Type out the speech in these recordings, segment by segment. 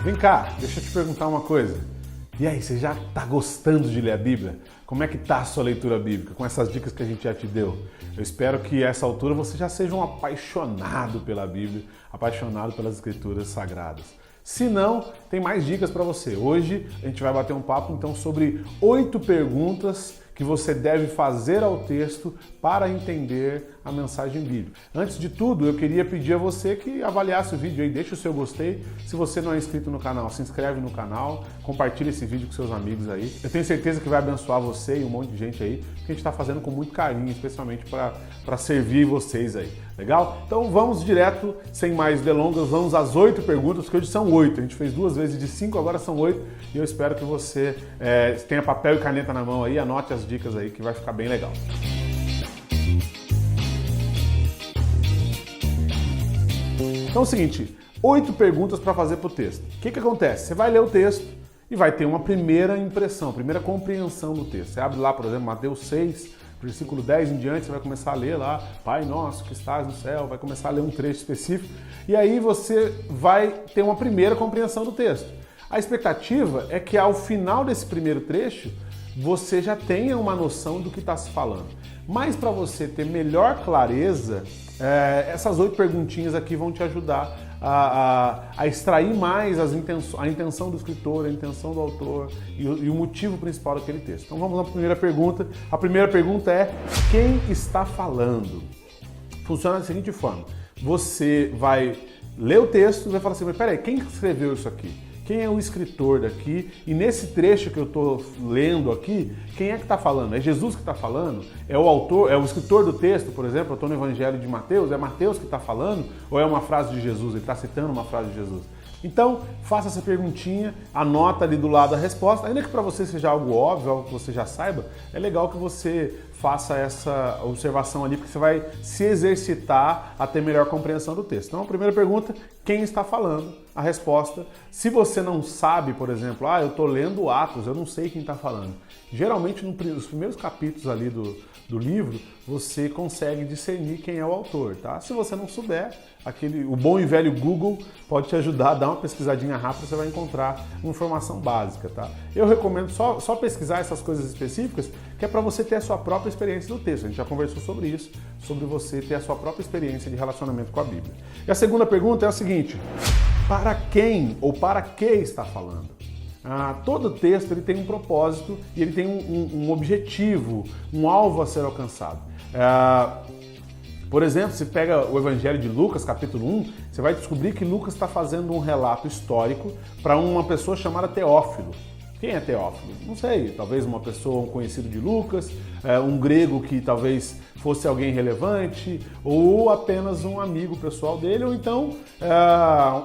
Vem cá, deixa eu te perguntar uma coisa. E aí, você já está gostando de ler a Bíblia? Como é que está a sua leitura bíblica, com essas dicas que a gente já te deu? Eu espero que a essa altura você já seja um apaixonado pela Bíblia, apaixonado pelas Escrituras Sagradas. Se não, tem mais dicas para você. Hoje a gente vai bater um papo então sobre 8 perguntas que você deve fazer ao texto para entender a mensagem bíblica. Antes de tudo, eu queria pedir a você que avaliasse o vídeo aí, deixa o seu gostei. Se você não é inscrito no canal, se inscreve no canal, compartilha esse vídeo com seus amigos aí. Eu tenho certeza que vai abençoar você e um monte de gente aí, que a gente está fazendo com muito carinho, especialmente para servir vocês aí. Legal? Então vamos direto, sem mais delongas, vamos às 8 perguntas, que hoje são 8. A gente fez 2 vezes de 5, agora são 8. E eu espero que você tenha papel e caneta na mão aí, anote as dicas aí que vai ficar bem legal. Então é o seguinte, 8 perguntas para fazer para o texto. O que acontece? Você vai ler o texto e vai ter uma primeira impressão, primeira compreensão do texto. Você abre lá, por exemplo, Mateus 6, versículo 10 em diante, você vai começar a ler lá, Pai nosso que estás no céu, vai começar a ler um trecho específico, e aí você vai ter uma primeira compreensão do texto. A expectativa é que ao final desse primeiro trecho, você já tenha uma noção do que está se falando. Mas para você ter melhor clareza, essas 8 perguntinhas aqui vão te ajudar a extrair mais a intenção do escritor, a intenção do autor e o motivo principal daquele texto. Então vamos à primeira pergunta. A primeira pergunta é: quem está falando? Funciona da seguinte forma: você vai ler o texto e vai falar assim, mas peraí, quem escreveu isso aqui? Quem é o escritor daqui? E nesse trecho que eu estou lendo aqui, quem é que está falando? É Jesus que está falando? É o autor, é o escritor do texto, por exemplo? Eu estou no Evangelho de Mateus, é Mateus que está falando? Ou é uma frase de Jesus? Ele está citando uma frase de Jesus? Então, faça essa perguntinha, anota ali do lado a resposta. Ainda que para você seja algo óbvio, algo que você já saiba, é legal que você faça essa observação ali, porque você vai se exercitar a ter melhor compreensão do texto. Então, a primeira pergunta, quem está falando? A resposta, se você não sabe, por exemplo, eu estou lendo Atos, eu não sei quem está falando. Geralmente, nos primeiros capítulos ali do livro, você consegue discernir quem é o autor, tá? Se você não souber, o bom e velho Google pode te ajudar a dar uma pesquisadinha rápida, você vai encontrar uma informação básica, tá? Eu recomendo só pesquisar essas coisas específicas, que é para você ter a sua própria experiência do texto. A gente já conversou sobre isso, sobre você ter a sua própria experiência de relacionamento com a Bíblia. E a segunda pergunta é a seguinte: para quem ou para que está falando? Todo texto ele tem um propósito e ele tem um objetivo, um alvo a ser alcançado. Por exemplo, se pega o Evangelho de Lucas, capítulo 1, você vai descobrir que Lucas está fazendo um relato histórico para uma pessoa chamada Teófilo. Quem é Teófilo? Não sei, talvez uma pessoa, um conhecido de Lucas, um grego que talvez fosse alguém relevante, ou apenas um amigo pessoal dele, ou então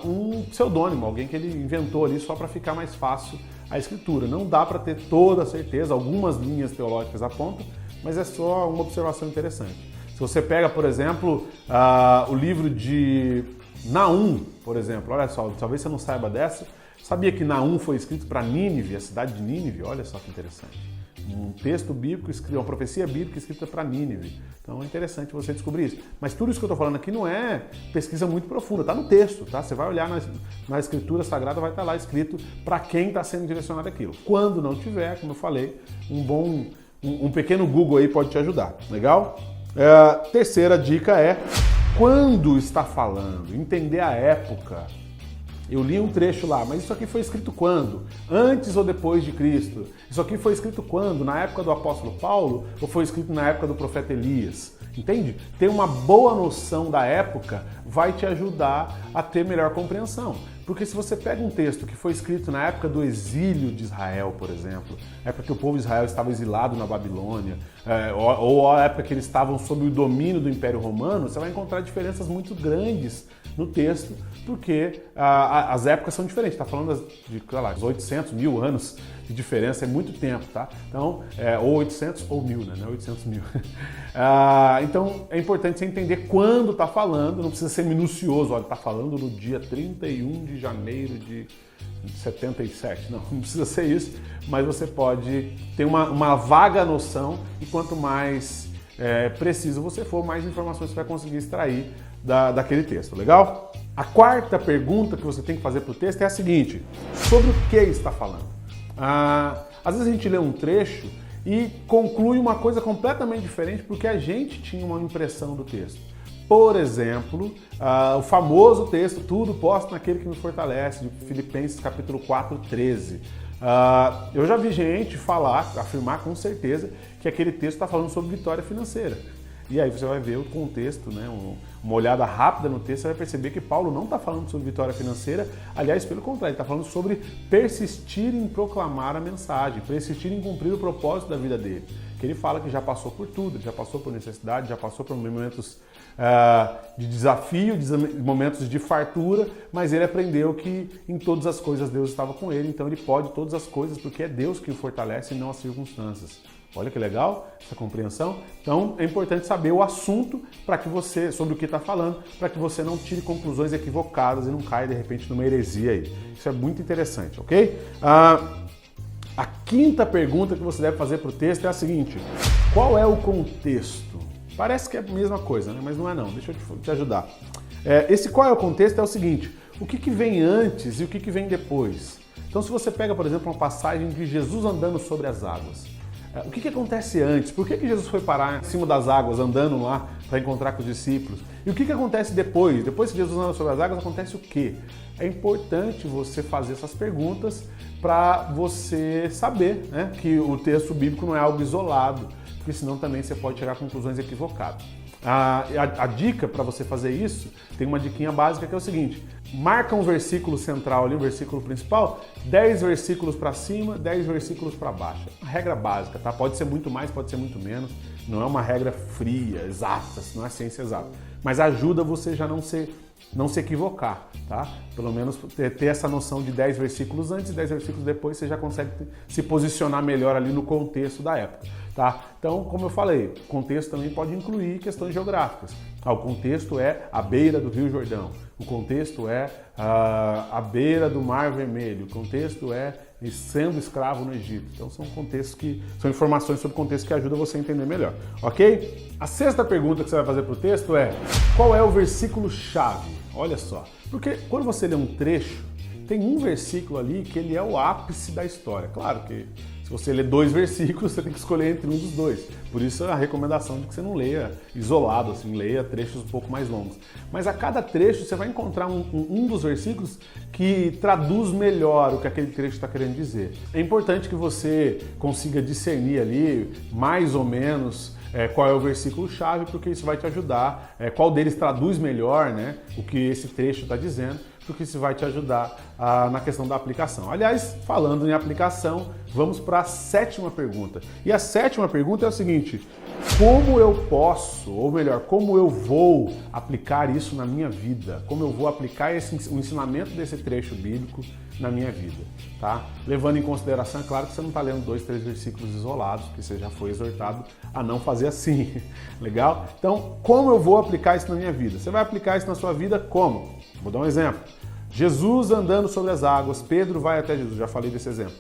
um pseudônimo, alguém que ele inventou ali só para ficar mais fácil a escritura. Não dá para ter toda a certeza, algumas linhas teológicas apontam, mas é só uma observação interessante. Se você pega, por exemplo, o livro de Naum, por exemplo, olha só, talvez você não saiba dessa, sabia que Naum foi escrito para Nínive, a cidade de Nínive? Olha só que interessante. Um texto bíblico, uma profecia bíblica escrita para Nínive. Então é interessante você descobrir isso. Mas tudo isso que eu estou falando aqui não é pesquisa muito profunda, está no texto, tá? Você vai olhar na Escritura Sagrada, vai estar lá escrito para quem está sendo direcionado aquilo. Quando não tiver, como eu falei, um pequeno Google aí pode te ajudar. Legal? Terceira dica é quando está falando, entender a época. Eu li um trecho lá, mas isso aqui foi escrito quando? Antes ou depois de Cristo? Isso aqui foi escrito quando? Na época do apóstolo Paulo ou foi escrito na época do profeta Elias? Entende? Ter uma boa noção da época vai te ajudar a ter melhor compreensão. Porque se você pega um texto que foi escrito na época do exílio de Israel, por exemplo, a época que o povo de Israel estava exilado na Babilônia, ou a época que eles estavam sob o domínio do Império Romano, você vai encontrar diferenças muito grandes no texto, porque as épocas são diferentes. Está falando de, sei lá, 800, 1000 anos de diferença, é muito tempo, tá? Então, ou 800 ou 1000, né? Não é 800 mil. Então, é importante você entender quando está falando, não precisa ser minucioso, olha, está falando no dia 31 de janeiro de 77, não precisa ser isso, mas você pode ter uma vaga noção e quanto mais preciso você for, mais informações você vai conseguir extrair daquele texto, legal? A quarta pergunta que você tem que fazer para o texto é a seguinte: sobre o que está falando? Às vezes a gente lê um trecho e conclui uma coisa completamente diferente porque a gente tinha uma impressão do texto. Por exemplo, o famoso texto, tudo posso naquele que me fortalece, de Filipenses capítulo 4, 13. Eu já vi gente afirmar com certeza que aquele texto está falando sobre vitória financeira. E aí você vai ver o contexto, né? Uma olhada rápida no texto, você vai perceber que Paulo não está falando sobre vitória financeira, aliás, pelo contrário, ele está falando sobre persistir em proclamar a mensagem, persistir em cumprir o propósito da vida dele. Que ele fala que já passou por tudo, já passou por necessidade, já passou por momentos de desafio, momentos de fartura, mas ele aprendeu que em todas as coisas Deus estava com ele, então ele pode todas as coisas porque é Deus que o fortalece e não as circunstâncias. Olha que legal essa compreensão. Então é importante saber o assunto para que você, sobre o que está falando, para que você não tire conclusões equivocadas e não caia de repente numa heresia aí. Isso é muito interessante, ok? A quinta pergunta que você deve fazer para o texto é a seguinte: qual é o contexto? Parece que é a mesma coisa, né? Mas não é não. Deixa eu te ajudar. Esse qual é o contexto é o seguinte: o que vem antes e o que vem depois? Então se você pega, por exemplo, uma passagem de Jesus andando sobre as águas, o que acontece antes? Por que Jesus foi parar em cima das águas, andando lá para encontrar com os discípulos? E o que acontece depois? Depois que Jesus anda sobre as águas, acontece o quê? É importante você fazer essas perguntas para você saber, né, que o texto bíblico não é algo isolado, porque senão também você pode tirar conclusões equivocadas. A dica para você fazer isso, tem uma diquinha básica que é o seguinte: marca um versículo central ali, um versículo principal, 10 versículos para cima, 10 versículos para baixo. Uma regra básica, tá? Pode ser muito mais, pode ser muito menos, não é uma regra fria, exata, não é ciência exata, mas ajuda você já não se equivocar, tá? Pelo menos ter essa noção de 10 versículos antes e 10 versículos depois, você já consegue se posicionar melhor ali no contexto da época, tá? Então, como eu falei, o contexto também pode incluir questões geográficas. O contexto é a beira do Rio Jordão, o contexto é a beira do Mar Vermelho, o contexto é sendo escravo no Egito. Então são contextos são informações sobre o contexto que ajudam você a entender melhor, ok? A sexta pergunta que você vai fazer para o texto é: qual é o versículo-chave? Olha só, porque quando você lê um trecho, tem um versículo ali que ele é o ápice da história. Claro que se você ler 2 versículos, você tem que escolher entre um dos dois. Por isso a recomendação de que você não leia isolado, assim, leia trechos um pouco mais longos. Mas a cada trecho você vai encontrar um dos versículos que traduz melhor o que aquele trecho está querendo dizer. É importante que você consiga discernir ali, mais ou menos, qual é o versículo-chave, porque isso vai te ajudar, qual deles traduz melhor, né, o que esse trecho está dizendo, porque isso vai te ajudar na questão da aplicação. Aliás, falando em aplicação, vamos para a sétima pergunta. E a sétima pergunta é o seguinte: como eu posso, ou melhor, como eu vou aplicar isso na minha vida? Como eu vou aplicar o ensinamento desse trecho bíblico na minha vida, tá? Levando em consideração, é claro que você não está lendo 2, 3 versículos isolados, porque você já foi exortado a não fazer assim, legal? Então, como eu vou aplicar isso na minha vida? Você vai aplicar isso na sua vida como? Vou dar um exemplo. Jesus andando sobre as águas, Pedro vai até Jesus, já falei desse exemplo.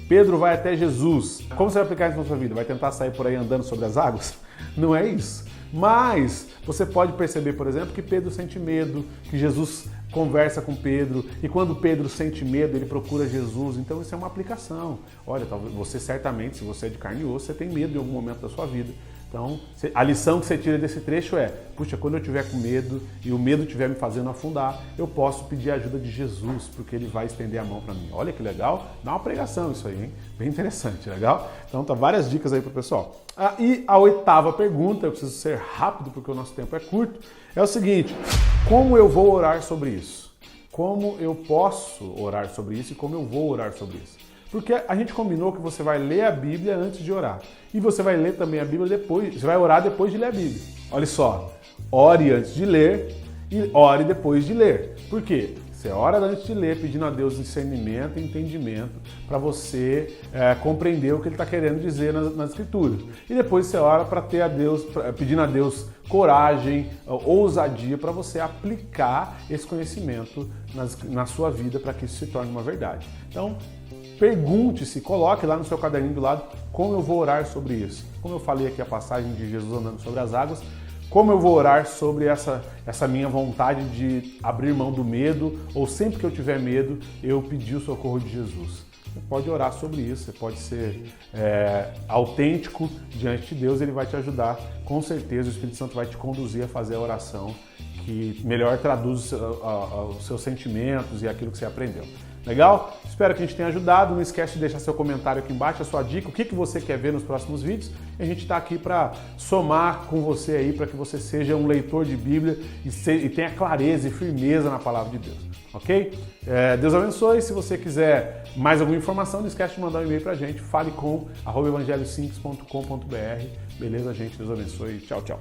Pedro vai até Jesus. Como você vai aplicar isso na sua vida? Vai tentar sair por aí andando sobre as águas? Não é isso. Mas você pode perceber, por exemplo, que Pedro sente medo, que Jesus conversa com Pedro, e quando Pedro sente medo, ele procura Jesus. Então isso é uma aplicação. Olha, talvez você certamente, se você é de carne e osso, você tem medo em algum momento da sua vida. Então, a lição que você tira desse trecho é: puxa, quando eu estiver com medo e o medo estiver me fazendo afundar, eu posso pedir a ajuda de Jesus, porque ele vai estender a mão para mim. Olha que legal, dá uma pregação isso aí, hein? Bem interessante, legal? Então tá várias dicas aí pro pessoal. E a oitava pergunta, eu preciso ser rápido porque o nosso tempo é curto, é o seguinte: como eu vou orar sobre isso? Como eu posso orar sobre isso e como eu vou orar sobre isso? Porque a gente combinou que você vai ler a Bíblia antes de orar. E você vai ler também a Bíblia depois, você vai orar depois de ler a Bíblia. Olha só, ore antes de ler e ore depois de ler. Por quê? Você ora antes de ler, pedindo a Deus discernimento e entendimento para você compreender o que Ele está querendo dizer nas Escrituras. E depois você ora para ter pedindo a Deus coragem, ousadia para você aplicar esse conhecimento na sua vida para que isso se torne uma verdade. Então, pergunte-se, coloque lá no seu caderninho do lado como eu vou orar sobre isso. Como eu falei aqui a passagem de Jesus andando sobre as águas, Como eu vou orar sobre essa minha vontade de abrir mão do medo, ou sempre que eu tiver medo, eu pedir o socorro de Jesus? Você pode orar sobre isso, você pode ser autêntico diante de Deus, Ele vai te ajudar, com certeza o Espírito Santo vai te conduzir a fazer a oração que melhor traduz os seus sentimentos e aquilo que você aprendeu. Legal? Espero que a gente tenha ajudado. Não esquece de deixar seu comentário aqui embaixo, a sua dica, o que você quer ver nos próximos vídeos. E a gente está aqui para somar com você aí, para que você seja um leitor de Bíblia e tenha clareza e firmeza na palavra de Deus. Ok? Deus abençoe. Se você quiser mais alguma informação, não esquece de mandar um e-mail para a gente, falecom@evangelhosimples.com.br. Beleza, gente? Deus abençoe. Tchau, tchau.